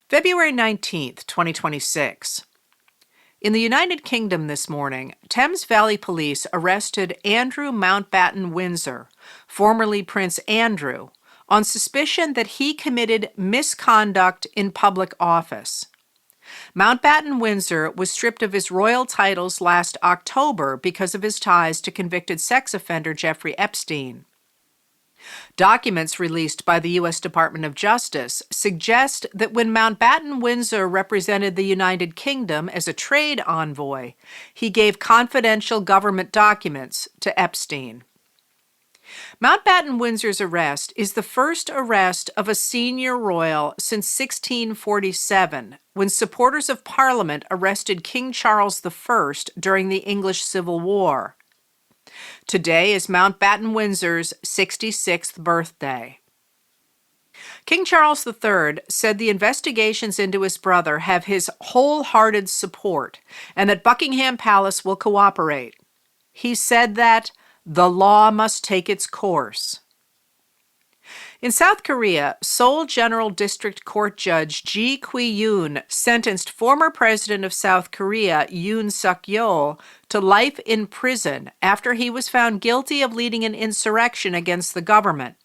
February 19th, 2026. In the United Kingdom this morning, Thames Valley Police arrested Andrew Mountbatten Windsor, formerly Prince Andrew, on suspicion that he committed misconduct in public office. Mountbatten Windsor was stripped of his royal titles last October because of his ties to convicted sex offender Jeffrey Epstein. Documents released by the U.S. Department of Justice suggest that when Mountbatten Windsor represented the United Kingdom as a trade envoy, he gave confidential government documents to Epstein. Mountbatten Windsor's arrest is the first arrest of a senior royal since 1647, when supporters of Parliament arrested King Charles I during the English Civil War. Today is Mountbatten Windsor's 66th birthday. King Charles III said the investigations into his brother have his wholehearted support and that Buckingham Palace will cooperate. He said that the law must take its course. In South Korea, Seoul General District Court Judge Ji Qui-yoon sentenced former president of South Korea Yoon Suk-yeol to life in prison after he was found guilty of leading an insurrection against the government.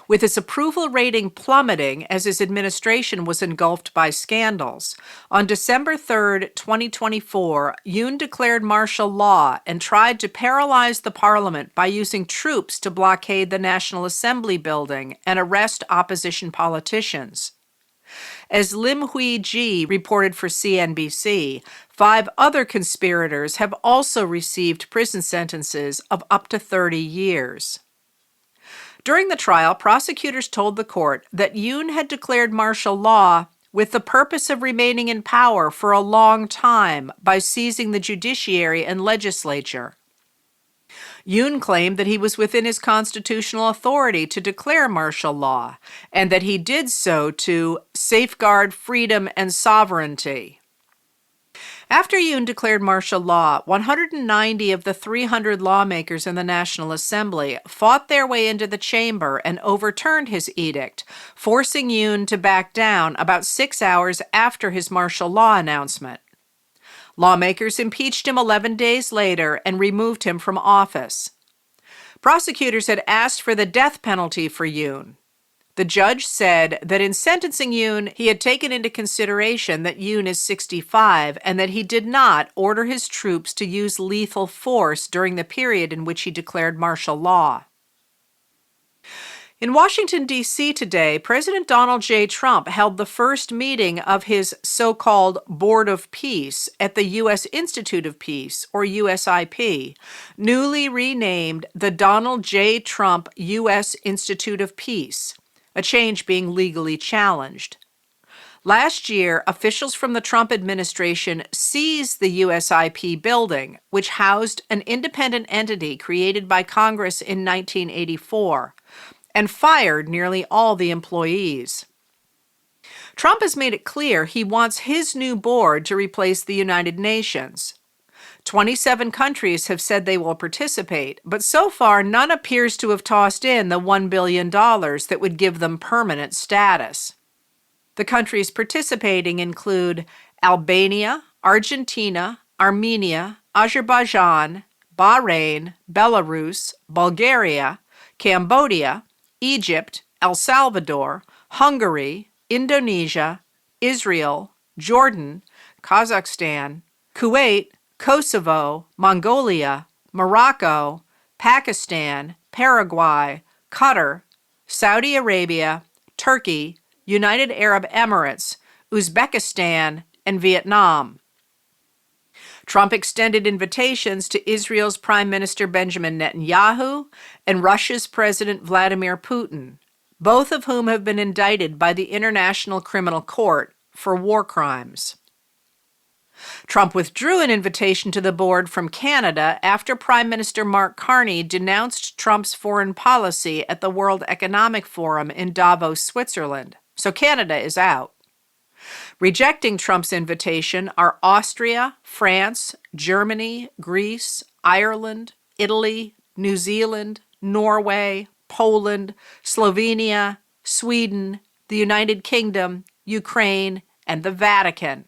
With his approval rating plummeting as his administration was engulfed by scandals, on December 3, 2024, Yoon declared martial law and tried to paralyze the parliament by using troops to blockade the National Assembly building and arrest opposition politicians. As Lim Hui-ji reported for CNBC, 5 other conspirators have also received prison sentences of up to 30 years. During the trial, prosecutors told the court that Yoon had declared martial law with the purpose of remaining in power for a long time by seizing the judiciary and legislature. Yoon claimed that he was within his constitutional authority to declare martial law and that he did so to safeguard freedom and sovereignty. After Yoon declared martial law, 190 of the 300 lawmakers in the National Assembly fought their way into the chamber and overturned his edict, forcing Yoon to back down about 6 hours after his martial law announcement. Lawmakers impeached him 11 days later and removed him from office. Prosecutors had asked for the death penalty for Yoon. The judge said that in sentencing Yoon, he had taken into consideration that Yoon is 65 and that he did not order his troops to use lethal force during the period in which he declared martial law. In Washington, D.C. today, President Donald J. Trump held the first meeting of his so-called Board of Peace at the U.S. Institute of Peace, or USIP, newly renamed the Donald J. Trump U.S. Institute of Peace, a change being legally challenged. Last year, officials from the Trump administration seized the USIP building, which housed an independent entity created by Congress in 1984, and fired nearly all the employees. Trump has made it clear he wants his new board to replace the United Nations. 27 countries have said they will participate, but so far none appears to have tossed in the $1 billion that would give them permanent status. The countries participating include Albania, Argentina, Armenia, Azerbaijan, Bahrain, Belarus, Bulgaria, Cambodia, Egypt, El Salvador, Hungary, Indonesia, Israel, Jordan, Kazakhstan, Kuwait, Kosovo, Mongolia, Morocco, Pakistan, Paraguay, Qatar, Saudi Arabia, Turkey, United Arab Emirates, Uzbekistan, and Vietnam. Trump extended invitations to Israel's Prime Minister Benjamin Netanyahu and Russia's President Vladimir Putin, both of whom have been indicted by the International Criminal Court for war crimes. Trump withdrew an invitation to the board from Canada after Prime Minister Mark Carney denounced Trump's foreign policy at the World Economic Forum in Davos, Switzerland. So Canada is out. Rejecting Trump's invitation are Austria, France, Germany, Greece, Ireland, Italy, New Zealand, Norway, Poland, Slovenia, Sweden, the United Kingdom, Ukraine, and the Vatican.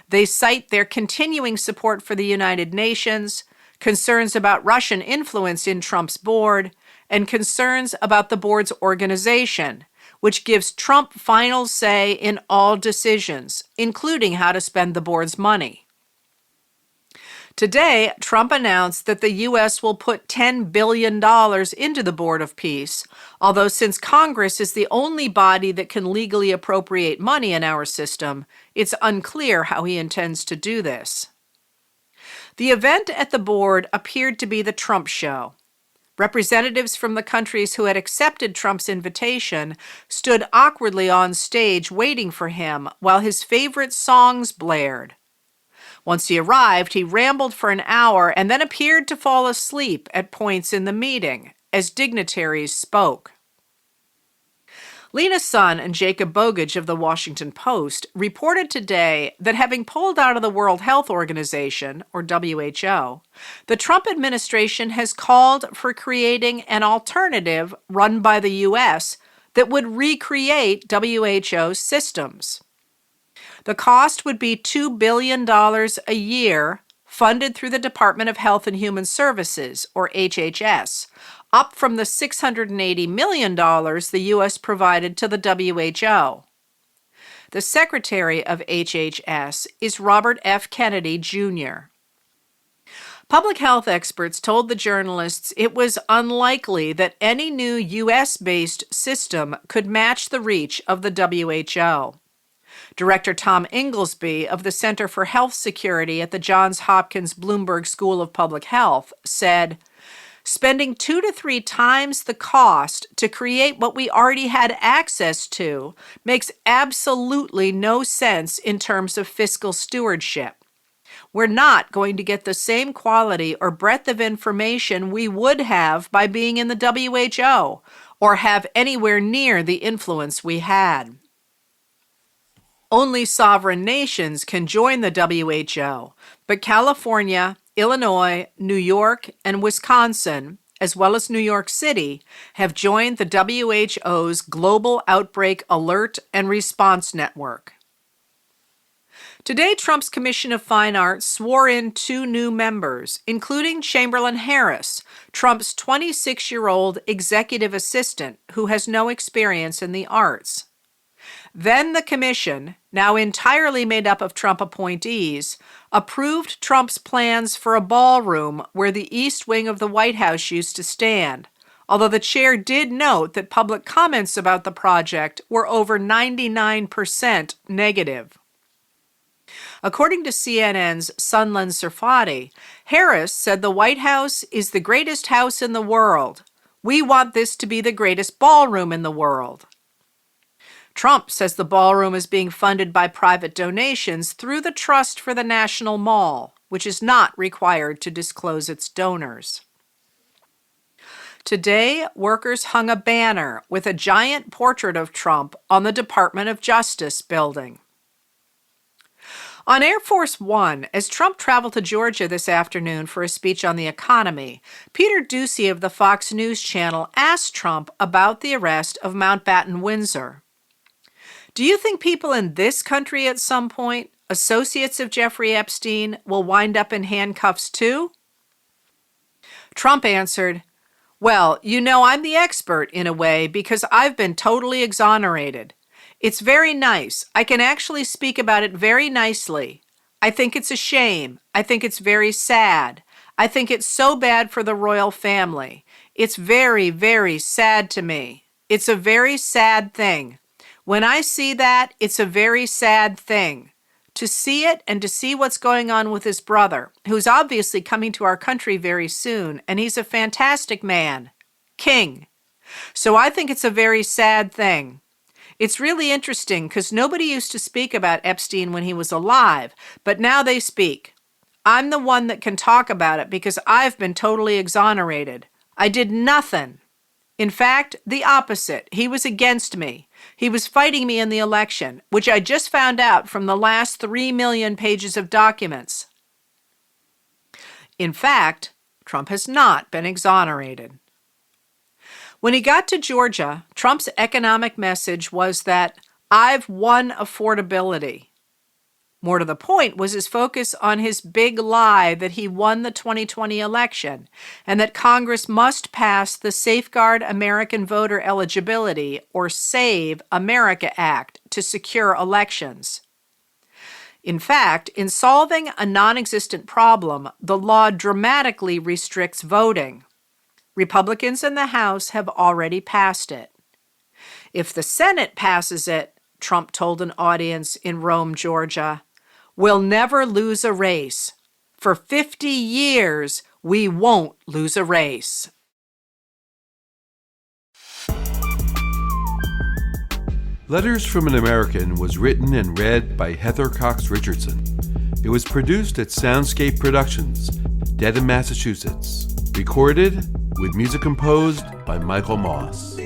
They cite their continuing support for the United Nations, concerns about Russian influence in Trump's board, and concerns about the board's organization, which gives Trump final say in all decisions, including how to spend the board's money. Today, Trump announced that the U.S. will put $10 billion into the Board of Peace, although since Congress is the only body that can legally appropriate money in our system, it's unclear how he intends to do this. The event at the board appeared to be the Trump show. Representatives from the countries who had accepted Trump's invitation stood awkwardly on stage waiting for him while his favorite songs blared. Once he arrived, he rambled for an hour and then appeared to fall asleep at points in the meeting as dignitaries spoke. Lena Sun and Jacob Bogage of the Washington Post reported today that having pulled out of the World Health Organization, or WHO, the Trump administration has called for creating an alternative run by the U.S. that would recreate WHO systems. The cost would be $2 billion a year, funded through the Department of Health and Human Services, or HHS, up from the $680 million the U.S. provided to the WHO. The secretary of HHS is Robert F. Kennedy, Jr. Public health experts told the journalists it was unlikely that any new U.S.-based system could match the reach of the WHO. Director Tom Inglesby of the Center for Health Security at the Johns Hopkins Bloomberg School of Public Health said, "Spending 2 to 3 times the cost to create what we already had access to makes absolutely no sense in terms of fiscal stewardship. We're not going to get the same quality or breadth of information we would have by being in the WHO or have anywhere near the influence we had." Only sovereign nations can join the WHO, but California, Illinois, New York, and Wisconsin, as well as New York City, have joined the WHO's Global Outbreak Alert and Response Network. Today, Trump's Commission of Fine Arts swore in 2 new members, including Chamberlain Harris, Trump's 26-year-old executive assistant who has no experience in the arts. Then the commission, now entirely made up of Trump appointees, approved Trump's plans for a ballroom where the East Wing of the White House used to stand, although the chair did note that public comments about the project were over 99% negative. According to CNN's Sunlen Serfati, Harris said the White House is the greatest house in the world. We want this to be the greatest ballroom in the world. Trump says the ballroom is being funded by private donations through the Trust for the National Mall, which is not required to disclose its donors. Today, workers hung a banner with a giant portrait of Trump on the Department of Justice building. On Air Force One, as Trump traveled to Georgia this afternoon for a speech on the economy, Peter Doocy of the Fox News Channel asked Trump about the arrest of Mountbatten Windsor. "Do you think people in this country at some point, associates of Jeffrey Epstein, will wind up in handcuffs too?" Trump answered, "Well, you know I'm the expert in a way because I've been totally exonerated. It's very nice. I can actually speak about it very nicely. I think it's a shame. I think it's very sad. I think it's so bad for the royal family. It's very, very sad to me. It's a very sad thing. When I see that, it's a very sad thing. To see it and to see what's going on with his brother, who's obviously coming to our country very soon, and he's a fantastic man. King. So I think it's a very sad thing. It's really interesting because nobody used to speak about Epstein when he was alive, but now they speak. I'm the one that can talk about it because I've been totally exonerated. I did nothing. In fact, the opposite. He was against me. He was fighting me in the election, which I just found out from the last 3 million pages of documents." In fact, Trump has not been exonerated. When he got to Georgia, Trump's economic message was that I've won affordability. More to the point was his focus on his big lie that he won the 2020 election and that Congress must pass the Safeguard American Voter Eligibility, or SAVE America Act, to secure elections. In fact, in solving a non-existent problem, the law dramatically restricts voting. Republicans in the House have already passed it. If the Senate passes it, Trump told an audience in Rome, Georgia, we'll never lose a race. For 50 years, we won't lose a race. Letters from an American was written and read by Heather Cox Richardson. It was produced at Soundscape Productions, Dedham, Massachusetts. Recorded with music composed by Michael Moss.